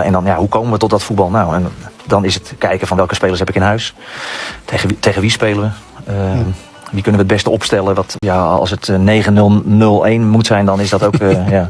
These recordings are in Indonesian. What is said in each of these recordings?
En dan, ja, hoe komen we tot dat voetbal? Nou, en dan is het kijken van welke spelers heb ik in huis. Tegen wie spelen we? Wie kunnen we het beste opstellen? Als het 9-0-0-1 moet zijn, dan is dat ook... ja.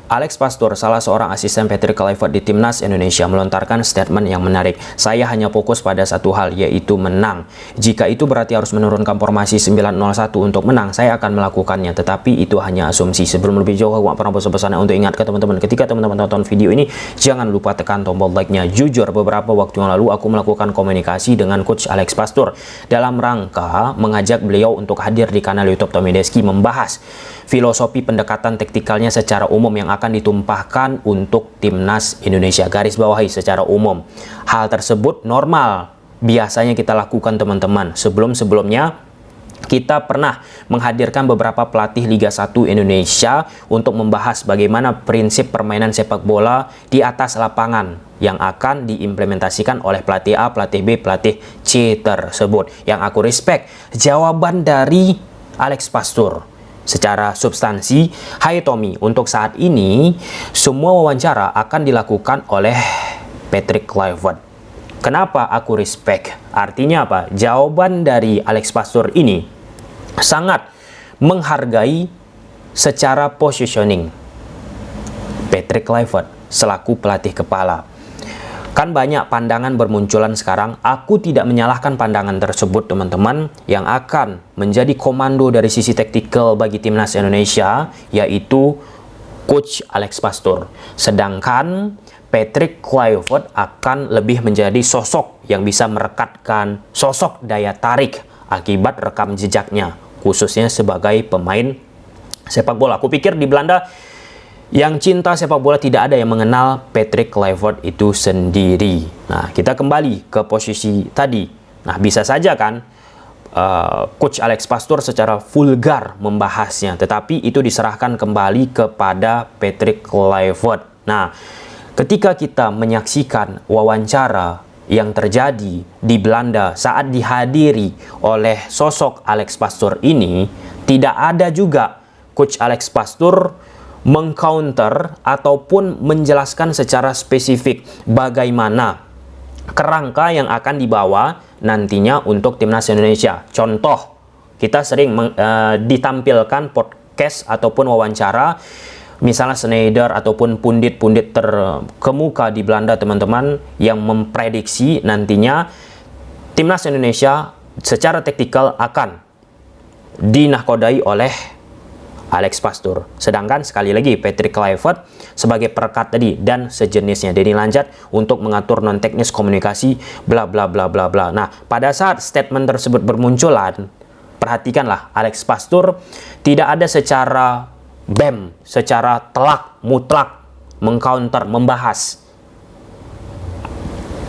Alex Pastur, salah seorang asisten Patrick Kluivert di Timnas Indonesia, melontarkan statement yang menarik. Saya hanya fokus pada satu hal, yaitu menang. Jika itu berarti harus menurunkan formasi 901 untuk menang, saya akan melakukannya. Tetapi itu hanya asumsi. Sebelum lebih jauh, aku pernah bosan-bosannya untuk ingat ke teman-teman, ketika teman-teman tonton video ini, jangan lupa tekan tombol like-nya. Jujur, beberapa waktu yang lalu aku melakukan komunikasi dengan Coach Alex Pastur dalam rangka mengajak beliau untuk hadir di kanal YouTube Tommy Deski, membahas filosofi pendekatan taktikalnya secara umum yang akan ditumpahkan untuk Timnas Indonesia. Garis bawahi secara umum. Hal tersebut normal biasanya kita lakukan teman-teman. Sebelum-sebelumnya kita pernah menghadirkan beberapa pelatih Liga 1 Indonesia untuk membahas bagaimana prinsip permainan sepak bola di atas lapangan yang akan diimplementasikan oleh pelatih A, pelatih B, pelatih C tersebut. Yang aku respect jawaban dari Alex Pastur secara substansi. Hai Tommy, untuk saat ini semua wawancara akan dilakukan oleh Patrick Kluivert. Kenapa aku respect? Artinya apa? Jawaban dari Alex Pastur ini sangat menghargai secara positioning Patrick Kluivert selaku pelatih kepala. Kan banyak pandangan bermunculan sekarang. Aku tidak menyalahkan pandangan tersebut teman-teman. Yang akan menjadi komando dari sisi taktikal bagi Timnas Indonesia yaitu Coach Alex Pastur. Sedangkan Patrick Kluivert akan lebih menjadi sosok yang bisa merekatkan, sosok daya tarik akibat rekam jejaknya, khususnya sebagai pemain sepak bola. Aku pikir di Belanda yang cinta sepak bola tidak ada yang mengenal Patrick Kluivert itu sendiri. Nah, kita kembali ke posisi tadi. Nah, bisa saja kan Coach Alex Pastur secara vulgar membahasnya, tetapi itu diserahkan kembali kepada Patrick Kluivert. Nah, ketika kita menyaksikan wawancara yang terjadi di Belanda saat dihadiri oleh sosok Alex Pastur ini, tidak ada juga Coach Alex Pastur mengcounter ataupun menjelaskan secara spesifik bagaimana kerangka yang akan dibawa nantinya untuk Timnas Indonesia. Contoh, kita sering ditampilkan podcast ataupun wawancara misalnya Schneider ataupun pundit-pundit terkemuka di Belanda teman-teman yang memprediksi nantinya Timnas Indonesia secara taktikal akan dinahkodai oleh Alex Pastur. Sedangkan sekali lagi Patrick Kluivert sebagai perekat tadi dan sejenisnya, Denny Lanjat untuk mengatur non teknis komunikasi bla bla bla bla bla. Nah, pada saat statement tersebut bermunculan, perhatikanlah Alex Pastur tidak ada secara secara telak mutlak mengcounter, membahas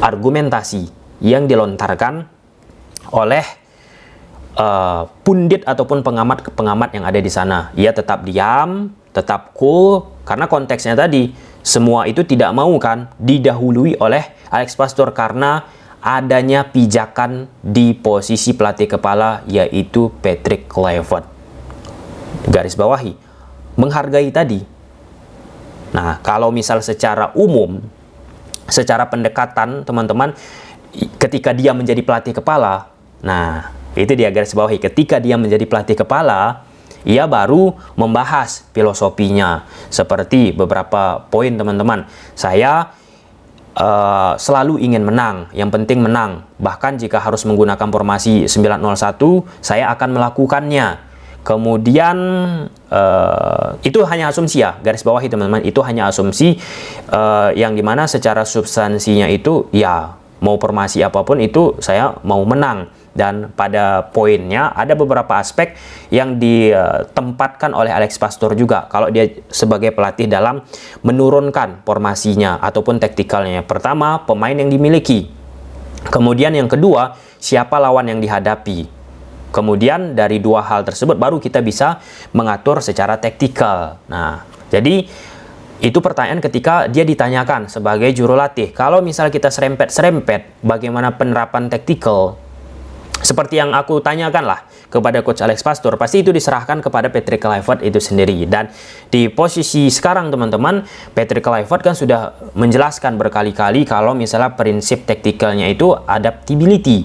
argumentasi yang dilontarkan oleh pundit ataupun pengamat yang ada di sana. Ia tetap diam, tetap cool, karena konteksnya tadi semua itu tidak mau kan didahului oleh Alex Pastur karena adanya pijakan di posisi pelatih kepala yaitu Patrick Kluivert. Garis bawahi, menghargai tadi. Nah, kalau misal secara umum, secara pendekatan teman-teman, ketika dia menjadi pelatih kepala, nah itu dia garis bawahi, ketika dia menjadi pelatih kepala, ia baru membahas filosofinya. Seperti beberapa poin teman-teman, saya selalu ingin menang, yang penting menang. Bahkan jika harus menggunakan formasi 901, saya akan melakukannya. Kemudian itu hanya asumsi ya, garis bawahi teman-teman, itu hanya asumsi yang dimana secara substansinya itu ya mau formasi apapun itu saya mau menang. Dan pada poinnya ada beberapa aspek yang ditempatkan oleh Alex Pastur juga kalau dia sebagai pelatih dalam menurunkan formasinya ataupun taktikalnya. Pertama, pemain yang dimiliki. Kemudian yang kedua, siapa lawan yang dihadapi. Kemudian dari dua hal tersebut baru kita bisa mengatur secara taktikal. Nah, jadi itu pertanyaan ketika dia ditanyakan sebagai jurulatih. Kalau misal kita serempet-serempet bagaimana penerapan taktikal, seperti yang aku tanyakan lah, kepada Coach Alex Pastur, pasti itu diserahkan kepada Patrick Kluivert itu sendiri. Dan di posisi sekarang teman-teman, Patrick Kluivert kan sudah menjelaskan berkali-kali kalau misalnya prinsip taktikalnya itu adaptability,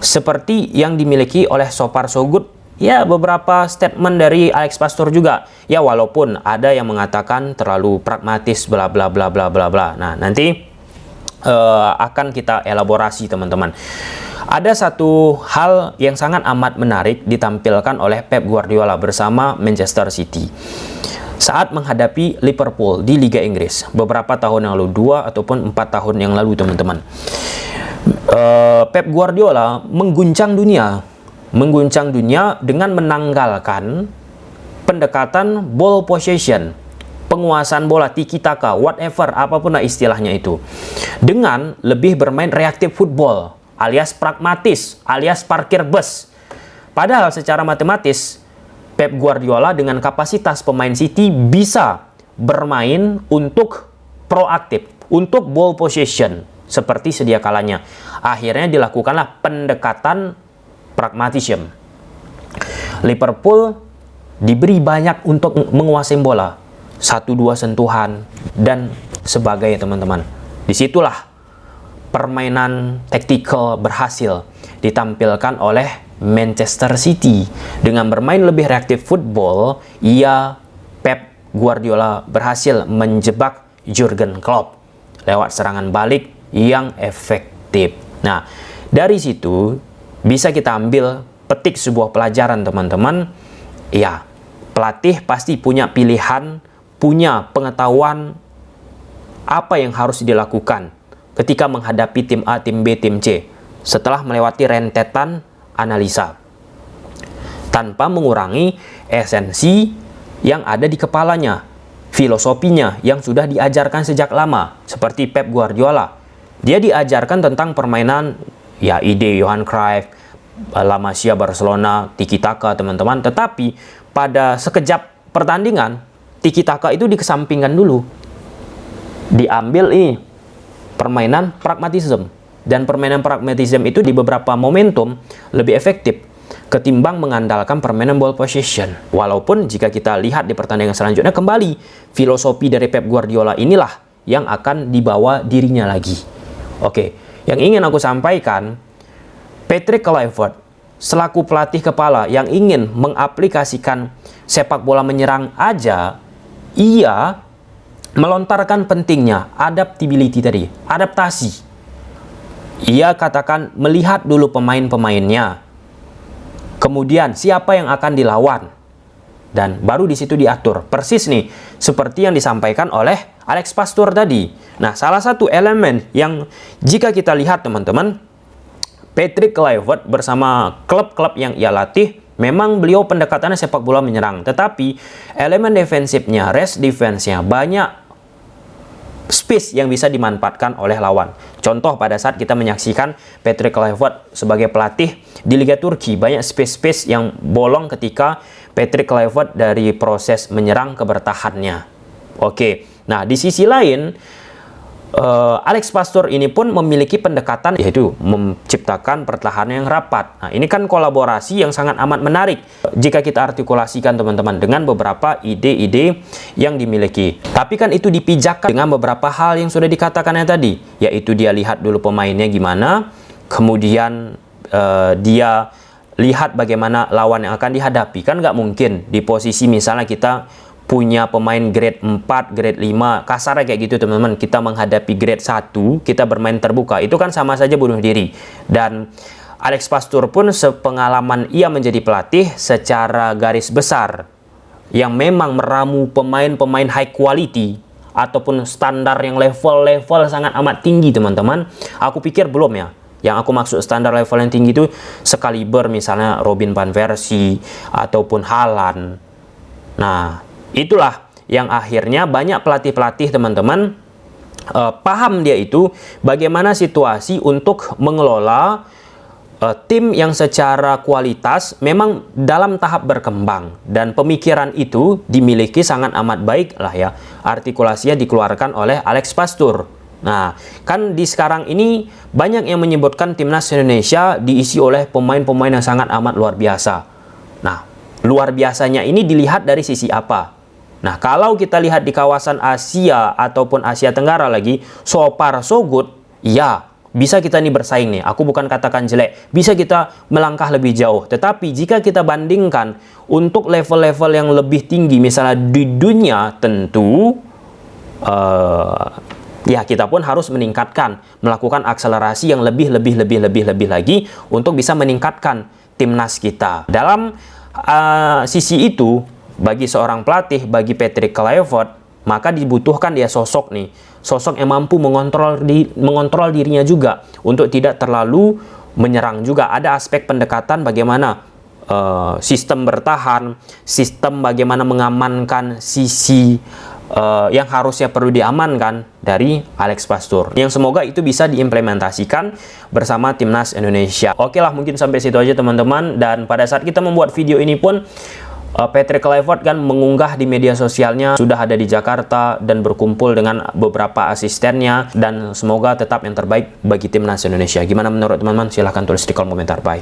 seperti yang dimiliki oleh So Far So Good. Ya, beberapa statement dari Alex Pastur juga. Ya, walaupun ada yang mengatakan terlalu pragmatis bla bla bla bla bla bla. Nah, nanti akan kita elaborasi teman-teman. Ada satu hal yang sangat amat menarik ditampilkan oleh Pep Guardiola bersama Manchester City saat menghadapi Liverpool di Liga Inggris beberapa tahun yang lalu, 2 ataupun 4 tahun yang lalu teman-teman. Pep Guardiola mengguncang dunia dengan menanggalkan pendekatan ball possession, penguasaan bola, tiki-taka, whatever, apapun istilahnya itu, dengan lebih bermain reaktif football, alias pragmatis, alias parkir bus. Padahal secara matematis, Pep Guardiola dengan kapasitas pemain City bisa bermain untuk proaktif, untuk ball possession, seperti sedia kalanya. Akhirnya dilakukanlah pendekatan pragmatisme. Liverpool diberi banyak untuk menguasai bola, 1-2 sentuhan dan sebagainya teman-teman. Disitulah permainan taktikal berhasil ditampilkan oleh Manchester City. Dengan bermain lebih reaktif football, Pep Guardiola berhasil menjebak Jurgen Klopp lewat serangan balik yang efektif. Nah, dari situ bisa kita ambil petik sebuah pelajaran teman-teman. Ya, pelatih pasti punya pilihan, punya pengetahuan apa yang harus dilakukan ketika menghadapi tim A, tim B, tim C setelah melewati rentetan analisa tanpa mengurangi esensi yang ada di kepalanya, filosofinya yang sudah diajarkan sejak lama. Seperti Pep Guardiola, dia diajarkan tentang permainan, ya, ide Johan Cruyff, La Masia Barcelona, tiki-taka teman-teman. Tetapi pada sekejap pertandingan, tiki-taka itu dikesampingkan dulu, diambil permainan pragmatisme. Dan permainan pragmatisme itu di beberapa momentum lebih efektif ketimbang mengandalkan permainan ball possession. Walaupun jika kita lihat di pertandingan selanjutnya, kembali filosofi dari Pep Guardiola inilah yang akan dibawa dirinya lagi. Oke, yang ingin aku sampaikan, Patrick Kluivert selaku pelatih kepala yang ingin mengaplikasikan sepak bola menyerang aja, ia melontarkan pentingnya adaptability tadi, adaptasi. Ia katakan melihat dulu pemain-pemainnya, kemudian siapa yang akan dilawan, dan baru di situ diatur. Persis nih seperti yang disampaikan oleh Alex Pastur tadi. Nah, salah satu elemen yang jika kita lihat teman-teman, Patrick Kluivert bersama klub-klub yang ia latih, memang beliau pendekatannya sepak bola menyerang, tetapi elemen defensifnya, rest defense-nya, banyak space yang bisa dimanfaatkan oleh lawan. Contoh pada saat kita menyaksikan Patrick Kluivert sebagai pelatih di Liga Turki, banyak space-space yang bolong ketika Patrick Kluivert dari proses menyerang ke bertahannya. Oke, nah di sisi lain, Alex Pastur ini pun memiliki pendekatan, yaitu menciptakan pertahanan yang rapat. Nah, ini kan kolaborasi yang sangat amat menarik jika kita artikulasikan teman-teman dengan beberapa ide-ide yang dimiliki. Tapi kan itu dipijakkan dengan beberapa hal yang sudah dikatakannya tadi, yaitu dia lihat dulu pemainnya gimana, kemudian dia lihat bagaimana lawan yang akan dihadapi. Kan nggak mungkin di posisi misalnya kita punya pemain grade 4, grade 5, kasarnya kayak gitu teman-teman, kita menghadapi grade 1, kita bermain terbuka, itu kan sama saja bunuh diri. Dan Alex Pastur pun sepengalaman ia menjadi pelatih secara garis besar yang memang meramu pemain-pemain high quality ataupun standar yang level sangat amat tinggi teman-teman. Aku pikir belum ya. Yang aku maksud standar level yang tinggi itu sekaliber misalnya Robin van Persie ataupun Haaland. Nah, itulah yang akhirnya banyak pelatih-pelatih teman-teman paham dia itu bagaimana situasi untuk mengelola tim yang secara kualitas memang dalam tahap berkembang, dan pemikiran itu dimiliki sangat amat baik lah ya. Artikulasinya dikeluarkan oleh Alex Pastur. Nah, kan di sekarang ini banyak yang menyebutkan timnas Indonesia diisi oleh pemain-pemain yang sangat amat luar biasa. Nah, luar biasanya ini dilihat dari sisi apa? Nah, kalau kita lihat di kawasan Asia ataupun Asia Tenggara lagi, so far so good, ya, bisa kita nih bersaing nih. Aku bukan katakan jelek, bisa kita melangkah lebih jauh. Tetapi jika kita bandingkan untuk level-level yang lebih tinggi, misalnya di dunia, tentu ya kita pun harus meningkatkan, melakukan akselerasi yang lebih lagi untuk bisa meningkatkan timnas kita. Dalam sisi itu, bagi seorang pelatih, bagi Patrick Kluivert, maka dibutuhkan dia sosok nih, sosok yang mampu mengontrol dirinya juga untuk tidak terlalu menyerang juga. Ada aspek pendekatan bagaimana sistem bertahan, sistem bagaimana mengamankan sisi yang harusnya perlu diamankan dari Alex Pastur, yang semoga itu bisa diimplementasikan bersama timnas Indonesia. Oke lah, mungkin sampai situ aja teman-teman. Dan pada saat kita membuat video ini pun Patrick Kluivert kan mengunggah di media sosialnya sudah ada di Jakarta dan berkumpul dengan beberapa asistennya, dan semoga tetap yang terbaik bagi timnas Indonesia. Gimana menurut teman-teman? Silahkan tulis di kolom komentar. Bye.